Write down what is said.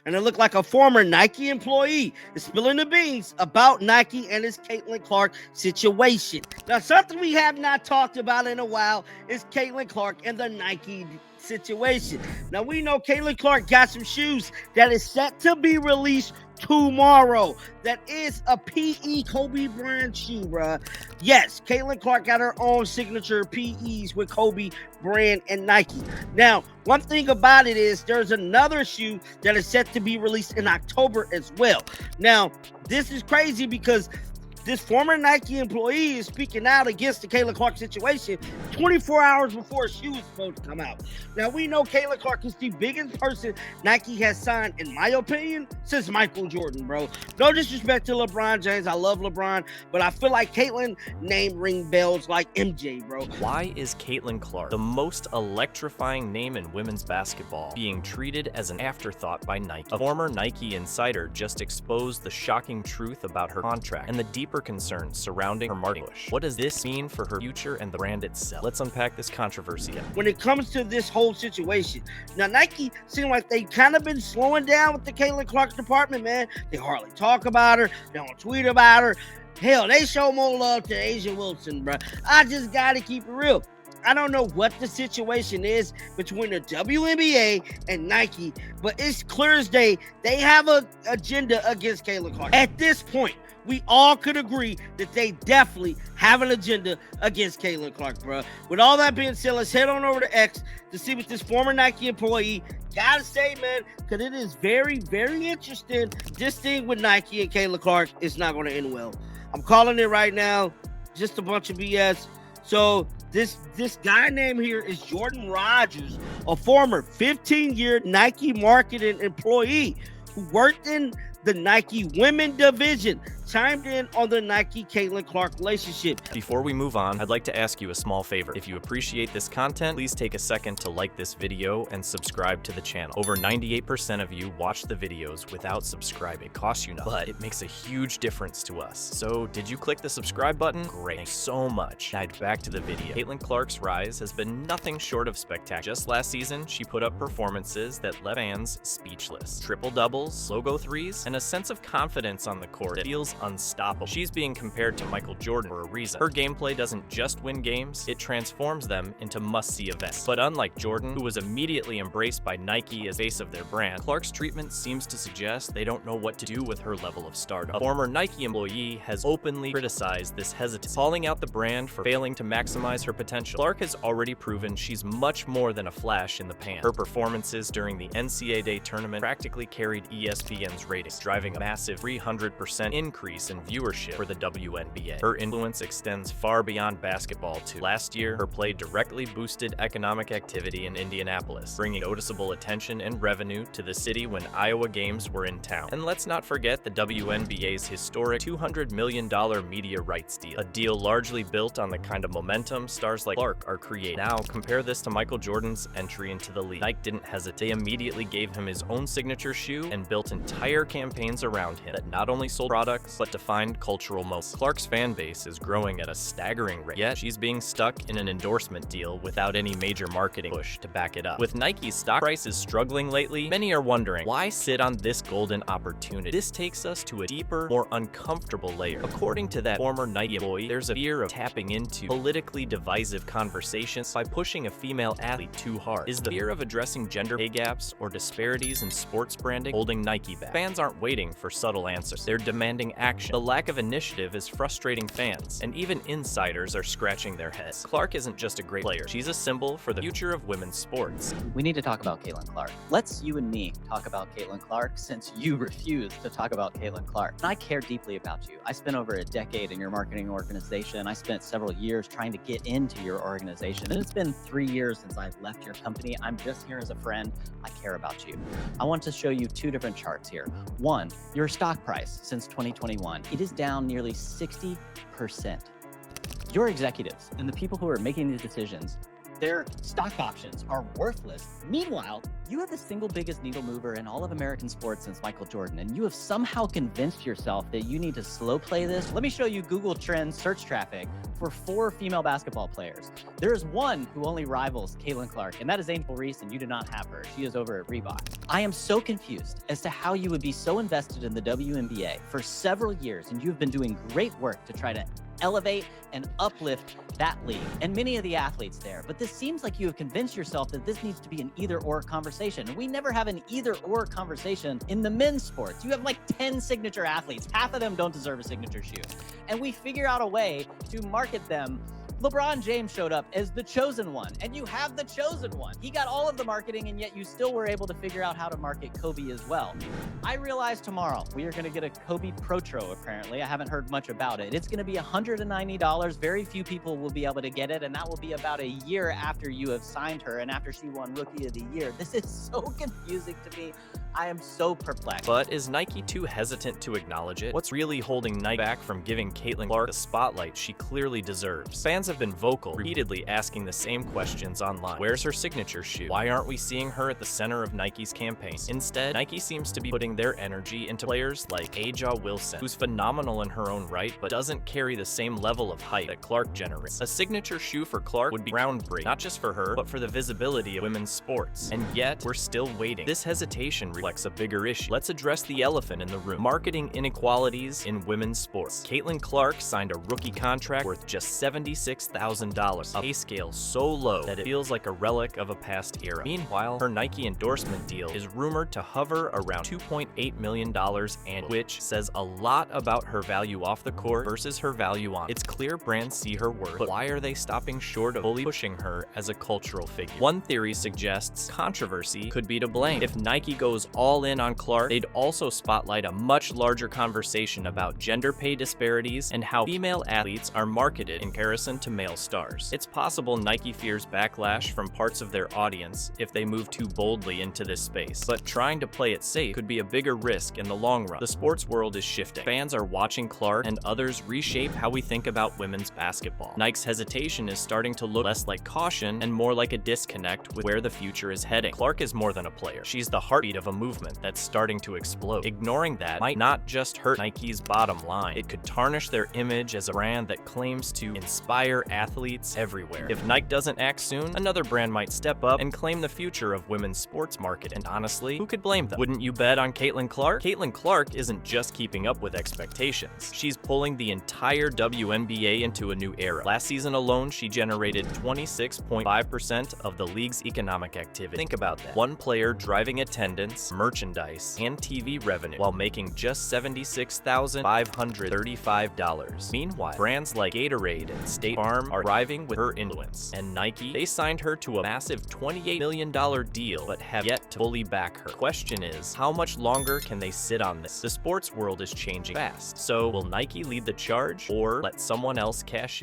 and it looked like a former Nike employee is spilling the beans about Nike and his Caitlin Clark situation. Now, something we have not talked about in a while is Caitlin Clark and the Nike situation. Now, we know Caitlin Clark got some shoes that is set to be released tomorrow. That is a PE Kobe Bryant shoe, bruh. Yes, Caitlin Clark got her own signature PEs with Kobe Bryant and Nike. Now, one thing about it is there's another shoe that is set to be released in October as well. Now, this is crazy because this former Nike employee is speaking out against the Caitlin Clark situation 24 hours before a shoe is supposed to come out. Now, we know Caitlin Clark is the biggest person Nike has signed, in my opinion, since Michael Jordan, bro. No disrespect to LeBron James. I love LeBron, but I feel like Caitlin name ring bells like MJ, bro. Why is Caitlin Clark, the most electrifying name in women's basketball, being treated as an afterthought by Nike? A former Nike insider just exposed the shocking truth about her contract and the deep concerns surrounding her marketing push. What does this mean for her future and the brand itself? Let's unpack this controversy. When it comes to this whole situation, now Nike seem like they kind of been slowing down with the Caitlin Clark department, man. They hardly talk about her. They don't tweet about her. Hell, they show more love to Asia Wilson, bro. I just gotta keep it real. I don't know what the situation is between the WNBA and Nike, but it's clear as day they have an agenda against Caitlin Clark. At this point, we all could agree that they definitely have an agenda against Caitlin Clark, bro. With all that being said, let's head on over to X to see what this former Nike employee gotta say, man, because it is very, very interesting. This thing with Nike and Caitlin Clark is not going to end well. I'm calling it right now. Just a bunch of BS. So this guy named here is Jordan Rogers, a former 15-year Nike marketing employee who worked in the Nike women division, chimed in on the Nike Caitlin Clark relationship. Before we move on, I'd like to ask you a small favor. If you appreciate this content, please take a second to like this video and subscribe to the channel. Over 98% of you watch the videos without subscribing. It costs you nothing, but it makes a huge difference to us. So did you click the subscribe button? Great, thanks so much. Now back to the video. Caitlin Clark's rise has been nothing short of spectacular. Just last season, she put up performances that left fans speechless. Triple doubles, logo threes, and a sense of confidence on the court that feels unstoppable. She's being compared to Michael Jordan for a reason. Her gameplay doesn't just win games, it transforms them into must-see events. But unlike Jordan, who was immediately embraced by Nike as face of their brand, Clark's treatment seems to suggest they don't know what to do with her level of stardom. A former Nike employee has openly criticized this hesitancy, calling out the brand for failing to maximize her potential. Clark has already proven she's much more than a flash in the pan. Her performances during the NCAA tournament practically carried ESPN's ratings, driving a massive 300% increase in viewership for the WNBA. Her influence extends far beyond basketball too. Last year, her play directly boosted economic activity in Indianapolis, bringing noticeable attention and revenue to the city when Iowa games were in town. And let's not forget the WNBA's historic $200 million media rights deal, a deal largely built on the kind of momentum stars like Clark are creating. Now, compare this to Michael Jordan's entry into the league. Nike didn't hesitate. They immediately gave him his own signature shoe and built entire campaigns around him that not only sold products, but defined cultural moments. Clark's fan base is growing at a staggering rate, yet she's being stuck in an endorsement deal without any major marketing push to back it up. With Nike's stock prices struggling lately, many are wondering, why sit on this golden opportunity? This takes us to a deeper, more uncomfortable layer. According to that former Nike employee, there's a fear of tapping into politically divisive conversations by pushing a female athlete too hard. Is the fear of addressing gender pay gaps or disparities in sports branding holding Nike back? Fans aren't waiting for subtle answers. They're demanding action. The lack of initiative is frustrating fans, and even insiders are scratching their heads. Clark isn't just a great player. She's a symbol for the future of women's sports. We need to talk about Caitlin Clark. Let's you and me talk about Caitlin Clark, since you refuse to talk about Caitlin Clark. And I care deeply about you. I spent over a decade in your marketing organization. I spent several years trying to get into your organization, and it's been 3 years since I left your company. I'm just here as a friend. I care about you. I want to show you two different charts here. One, your stock price since 2021. It is down nearly 60%. Your executives and the people who are making these decisions, Their stock options are worthless. Meanwhile, you have the single biggest needle mover in all of American sports since Michael Jordan, and you have somehow convinced yourself that you need to slow play this. Let me show you Google Trends search traffic for 4 female basketball players. There is one who only rivals Caitlin Clark, and that is Angel Reese, and you do not have her. She is over at Reebok. I am so confused as to how you would be so invested in the WNBA for several years, and you've been doing great work to try to elevate and uplift that league and many of the athletes there. But this seems like you have convinced yourself that this needs to be an either-or conversation. And we never have an either-or conversation in the men's sports. You have like 10 signature athletes. Half of them don't deserve a signature shoe. And we figure out a way to market them. LeBron James showed up as the chosen one, and you have the chosen one. He got all of the marketing, and yet you still were able to figure out how to market Kobe as well. I realize tomorrow we are going to get a Kobe Protro, apparently. I haven't heard much about it. It's going to be $190. Very few people will be able to get it, and that will be about a year after you have signed her and after she won Rookie of the Year. This is so confusing to me. I am so perplexed. But is Nike too hesitant to acknowledge it? What's really holding Nike back from giving Caitlin Clark the spotlight she clearly deserves? Fans have been vocal, repeatedly asking the same questions online. Where's her signature shoe? Why aren't we seeing her at the center of Nike's campaign? Instead, Nike seems to be putting their energy into players like Aja Wilson, who's phenomenal in her own right, but doesn't carry the same level of hype that Clark generates. A signature shoe for Clark would be groundbreaking, not just for her, but for the visibility of women's sports. And yet, we're still waiting. This hesitation reflects a bigger issue. Let's address the elephant in the room: marketing inequalities in women's sports. Caitlin Clark signed a rookie contract worth just $76,000, a pay scale so low that it feels like a relic of a past era. Meanwhile, her Nike endorsement deal is rumored to hover around $2.8 million annually, which says a lot about her value off the court versus her value on. It's clear brands see her worth, but why are they stopping short of fully pushing her as a cultural figure? One theory suggests controversy could be to blame. If Nike goes all in on Clark, they'd also spotlight a much larger conversation about gender pay disparities and how female athletes are marketed in comparison to male stars. It's possible Nike fears backlash from parts of their audience if they move too boldly into this space, but trying to play it safe could be a bigger risk in the long run. The sports world is shifting. Fans are watching Clark and others reshape how we think about women's basketball. Nike's hesitation is starting to look less like caution and more like a disconnect with where the future is heading. Clark is more than a player. She's the heartbeat of a movement that's starting to explode. Ignoring that might not just hurt Nike's bottom line, it could tarnish their image as a brand that claims to inspire athletes everywhere. If Nike doesn't act soon, another brand might step up and claim the future of women's sports marketing. And honestly, who could blame them? Wouldn't you bet on Caitlin Clark? Caitlin Clark isn't just keeping up with expectations. She's pulling the entire WNBA into a new era. Last season alone, she generated 26.5% of the league's economic activity. Think about that. One player driving attendance, merchandise, and TV revenue while making just $76,535. Meanwhile, brands like Gatorade and State Farm are thriving with her influence. And Nike, they signed her to a massive $28 million deal, but have yet to fully back her. Question is, how much longer can they sit on this? The sports world is changing fast. So will Nike lead the charge or let someone else cash in?